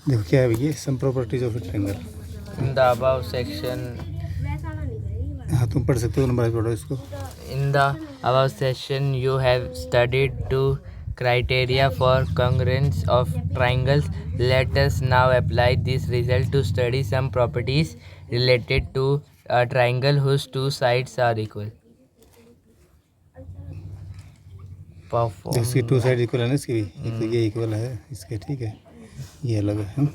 देखो क्या है ये some properties of a triangle. In the above section, हाँ तुम पढ़ सकते हो, नंबर पढ़ो इसको। in the above section, you have studied two criteria for congruence of triangles. Let us now apply this result to study some properties related to a triangle whose two sides are equal. इसकी to side equal है ना, इसकी भी एक तो ये equal है इसके, ठीक है, ये अलग है।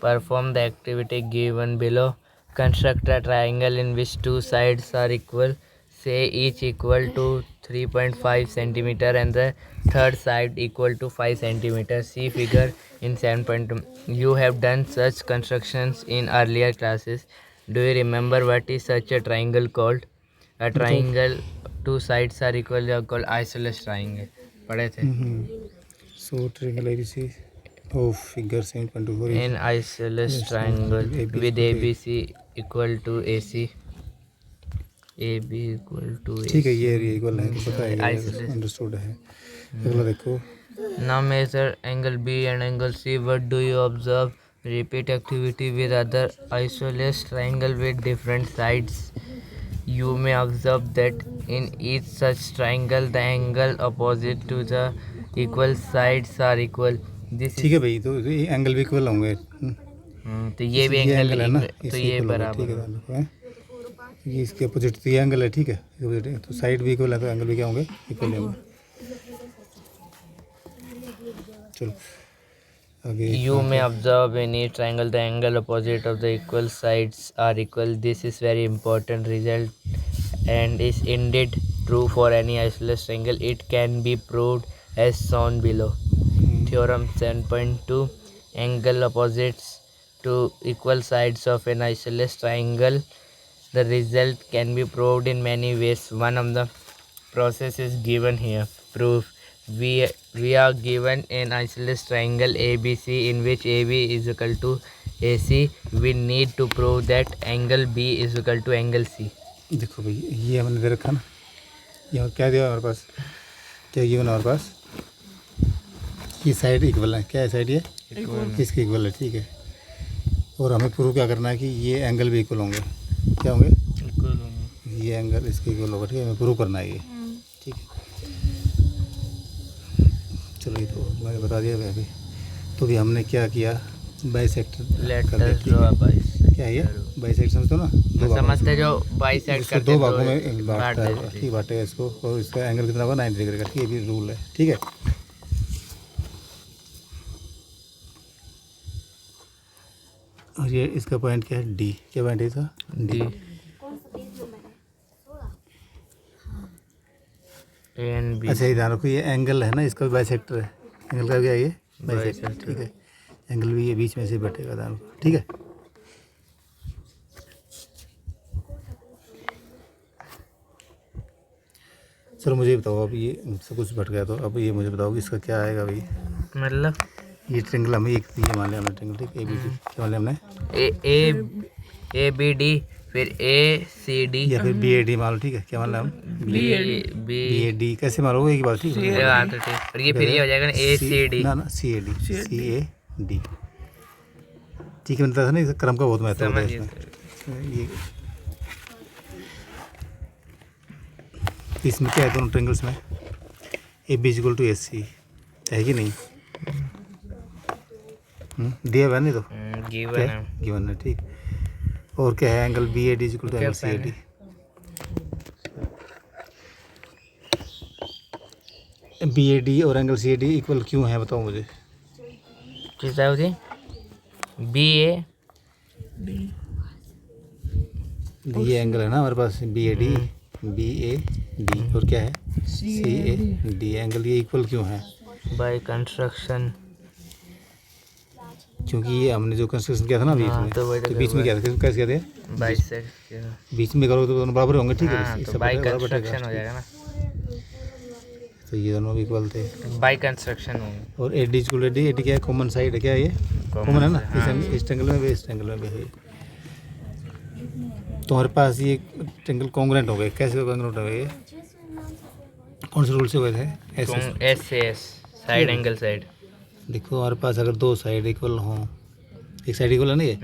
Perform the activity given below. Construct a triangle in which two sides are equal, say each equal to 3.5 centimeter and the third side equal to 5 centimeter. See figure in 7.2. You have done such constructions in earlier classes. Do you remember what is such a triangle called? A triangle two sides are equal are called isosceles triangle. पढ़े थे? सो triangle ABC of figure 7.24 is An isosceles triangle with ABC equal to AC. AB equal to AC. ठीक है, ये equal है तो पता है, ये अंडरस्टूड है। अगला देखो। Now measure angle B and angle C. What do you observe? Repeat activity with other isosceles triangle with different sides. You may observe that in each such triangle the angle opposite to the equal sides are equal. ठीक है भाई, तो ये angle भी equal होंगे। तो ये भी एंगल है ना, तो ये बराबर है, ये इसके अपोजिट तो ये एंगल है, ठीक है, तो साइड भी इक्वल है तो एंगल भी क्या होंगे, इक्वल होंगे। चलो आगे। You may observe in each triangle the angle opposite of the equal sides are equal. This is very important result and is indeed true for any isosceles triangle. It can be proved as shown below. Theorem 7.2. Angle opposites to equal sides of an isosceles triangle. The result can be proved in many ways. One of the process is given here. Proof. We are given an isosceles triangle ABC in which AB is equal to AC. We need to prove that angle B is equal to angle C. देखो भाई, ये हमने दे रखा ना, यहाँ क्या दिया हमारे पास, क्या गिवन हमारे पास, ये साइड इक्वल है, क्या है साइड, ये इसके इक्वल है, ठीक है। और हमें प्रूव क्या करना है कि ये एंगल भी इक्वल होंगे, क्या होंगे, इक्वल होंगे, ये एंगल इसके इक्वल होगा, ठीक है, हमें प्रूव करना है ये, ठीक है। चलो ये तो मैंने बता दिया अभी। तो भी हमने क्या किया, बाइसेक्टर क्या है ये, बाइसेक्टर समझते हो ना, समझते जो बाइसेक्ट करते दो भागों में बांटता है, ठीक बांटेगा इसको, और इसका एंगल कितना होगा 90 डिग्री का, ठीक है, ये भी रूल है, ठीक है। और ये इसका पॉइंट क्या है, डी, क्या पॉइंट है इसका, डी। अच्छा ये ध्यान रखो, ये एंगल है ना, इसका भी बाइसेक्टर है, एंगल का क्या है ये, बाइसेक्टर, ठीक है, एंगल भी ये बीच में से बैठेगा, ध्यान रखो, ठीक है। चलो मुझे बताओ, अब ये सब कुछ बैठ गया, तो अब ये मुझे बताओ कि इसका क्या आएगा भाई, मतलब ये ट्रायंगल हमें एक ये मान लिया हमने, ट्रायंगल, ठीक, ए बी डी क्या मान लिया हमने, ए बी डी, फिर ए सी डी या फिर बी ए डी मान लो, ठीक है, क्या मान लिया हम, बी ए डी, कैसे मारोगे एक बार, ठीक है, और ये फिर ये हो जाएगा ए सी डी, ना सी A D, C A D, ठीक है। मैंने बताया था ना, इस क्रम का बहुत महत्व होता है इसमें। ये इसमें क्या है, दोनों ट्रायंगल्स में ए बी इक्वल टू ए सी है कि नहीं, दिया हुआ नहीं, तो गिवन है, ठीक। और क्या है, angle B A D equal to angle C A D. B A D और angle C A D equal क्यों है, बताओ मुझे। बी ए ये एंगल है ना हमारे पास, B A D, B A D, और क्या है, सी ए डी, एंगल ये इक्वल क्यों है, बाय कंस्ट्रक्शन, क्योंकि ये हमने जो कंस्ट्रक्शन किया था ना बीच में, तो बीच में क्या था, कैसे कहते हैं, बाइसेक्ट, बीच में करोगे तो दोनों बराबर होंगे, ठीक है, तो बाय कंस्ट्रक्शन हो जाएगा ना, तो ये दोनों भी इक्वल थे, बाय कंस्ट्रक्शन होंगे। और ए D equal D, A D क्या है, कॉमन साइड है, क्या है ये, कॉमन है ना, इस ट्रायंगल में भी, इस ट्रायंगल में भी है। तो हमारे पास ये ट्रायंगल कॉन्ग्रुएंट हो गए, कैसे कॉन्ग्रुएंट हो गए, ये कौन से रूल से हुए थे, एस से एस, साइड एंगल साइड, देखो हमारे पास अगर दो साइड इक्वल हों, एक साइड इक्वल है ना, ये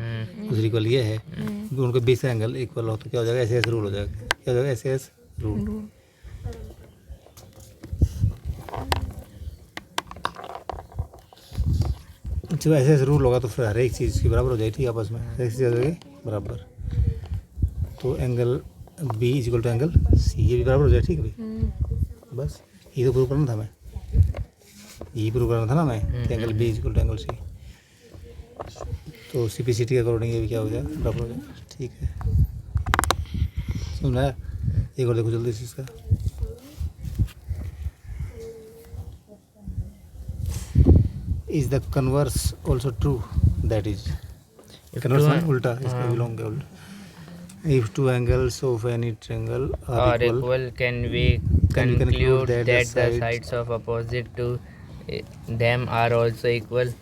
दूसरी इक्वल ये है, उनके बीच से एंगल इक्वल हो तो क्या हो जाएगा, ऐसे रूल हो जाएगा। क्या हो जाएगा, ऐसे रूल। जब ऐसे रूल होगा तो फिर हर एक चीज़ की बराबर हो जाएगी, ठीक है, आपस में हर एक चीज़ हो जाएगी बराबर। तो angle B is equal to angle C, ये भी बराबर हो जाए, ठीक है भाई। बस ये तो प्रूव करना था हमें, यही प्रूव करना था ना हमें कि angle B is equal to angle C. तो CPCT के अकॉर्डिंग ये भी क्या हो जाए, बराबर हो जाए, ठीक है। सुन रहा है, एक और देखो जल्दी से इसका। Is the converse also true, that is converse में उल्टा, इसका भी लॉन्ग है उल्टा। If two angles of any triangle are equal, can we conclude that the sides of opposite to them are also equal?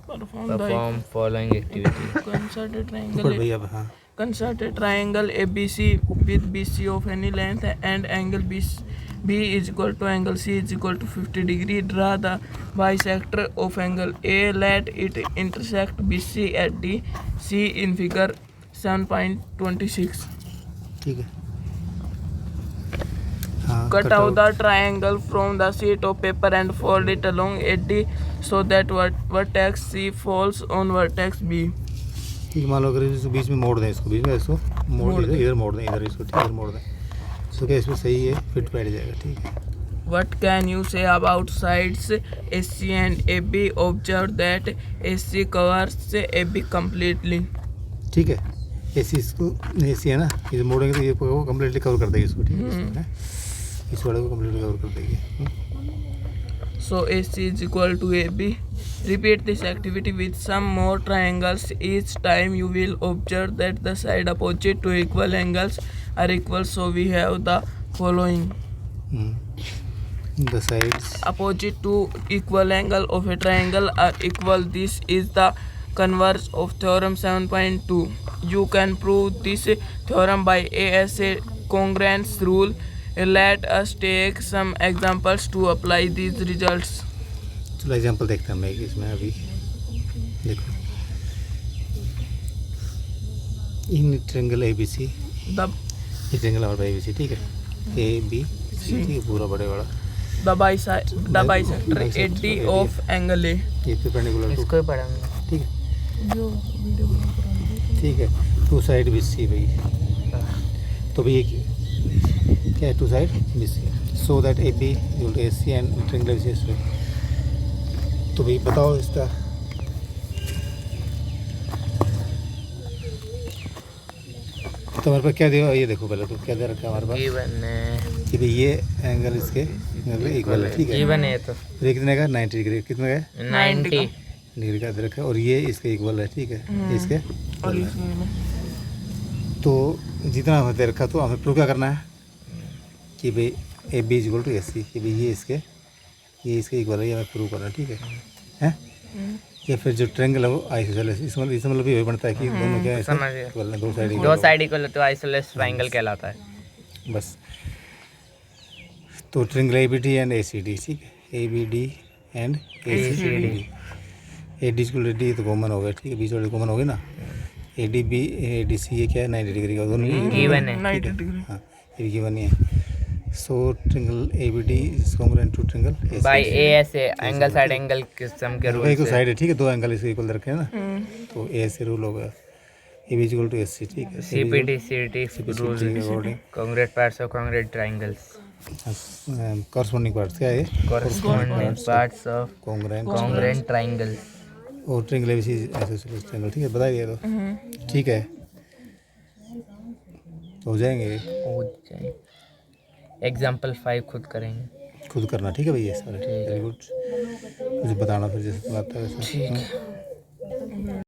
Perform following activity. Consider ऊपर triangle. भैया, हाँ, Consider triangle ABC with BC of any length and angle B is equal to angle C is equal to 50 degree. Draw the bisector of angle A. Let it intersect BC at DC in figure 7.26. ठीक है, हाँ। Cut out the triangle from the sheet of paper and fold it along AD so that vertex C falls on vertex B. ठीक है, मान लो अगर इसको बीच में मोड़ दें, इसको बीच में इसको मोड़ दें, इधर मोड़ दें, इधर इसको ठीक इधर मोड़ दें, तो क्या इसमें सही है, फिट बैठ जाएगा, ठीक है। What can you say about sides AC and AB? Observe that AC covers AB completely. ठीक है, AC इसको AC है ना, इधर मोड़ेंगे तो ये कम्प्लीटली कवर कर देगी इसको, ठीक है, इसको, हैं? इस वाले को कम्प्लीटली कवर कर देगी। So AC is equal to AB. Repeat this activity with some more triangles. Each time you will observe that the side opposite to equal angles are equal. So we have the following. The sides Opposite to equal angle of a triangle are equal. This is the converse of theorem 7.2. You can prove this theorem by ASA congruence rule. Let us take some examples to apply these results. चलो example देखते हैं हम एक इसमें अभी। देखो, in triangle ABC, The ये triangle हमारा ABC, ठीक है, ABC, ठीक है, पूरा बड़े बड़ा, bisector AD of angle A. ये परपेंडिकुलर टू, इसको ही पढ़ेंगे। ठीक है, जो वीडियो बना ठीक है, टू साइड BC भाई, तो भाई ये क्या है, to side BC, so that AB equal to AC and triangle ABC is right. तो भाई बताओ इसका, तो हमारे पास क्या दिया, ये देखो पहले तो क्या दे रखा है हमारे पास गिवन है, कि भाई ये एंगल इसके इक्वल है, ठीक है, गिवन है तो ये कितने का, 90 डिग्री, कितने का है, 90 डिग्री का दे रखा है, और ये इसके इक्वल है, ठीक है, ये इसके और इक्वल है। इसमें तो जितना हमें दे रखा तो हमें प्रूव क्या करना है कि भाई AB is equal to AC, कि भाई ये इसके इक्वल है, ये हमें प्रूव करना है, ठीक है, हैं? या फिर जो ट्रायंगल है वो आइसोसेलेस, इसमें मतलब भी वही बनता है कि दोनों क्या है, समझ गया। इक्वल है, दो साइड दो इक्वल, साइड इक्वल है तो आइसोसेलेस ट्रायंगल कहलाता है। बस। तो ट्रायंगल ABD एंड ACD, ठीक है, ABD and ACD, AD equal to D तो कॉमन हो गया, ठीक है, बीच वाले कॉमन हो गए ना, ADB ADC ये क्या है, 90 डिग्री का, दोनों गिवन है। 90 डिग्री। हाँ, ये गिवन है। So triangle ABD is congruent to triangle by ASA angle side angle किस्म के रूल एक तो से। साइड है, ठीक है, दो एंगल इसके इक्वल रखे हैं ना, तो ASA रूल हो गया, AB इक्वल टू AC, ठीक है, CPT rule congruent parts of congruent triangles, corresponding parts क्या है, corresponding parts of congruent congruent triangles. और ट्रायंगल ABC आइसोसेलेस ट्रायंगल, ठीक है, बता दिया तो, ठीक है, तो हो जाएंगे, हो जाए। एग्जाम्पल 5 खुद करेंगे, खुद करना, ठीक है भैया, सारे वेरी गुड, मुझे बताना फिर जैसे तुम्हें आता है वैसा। ठीक है।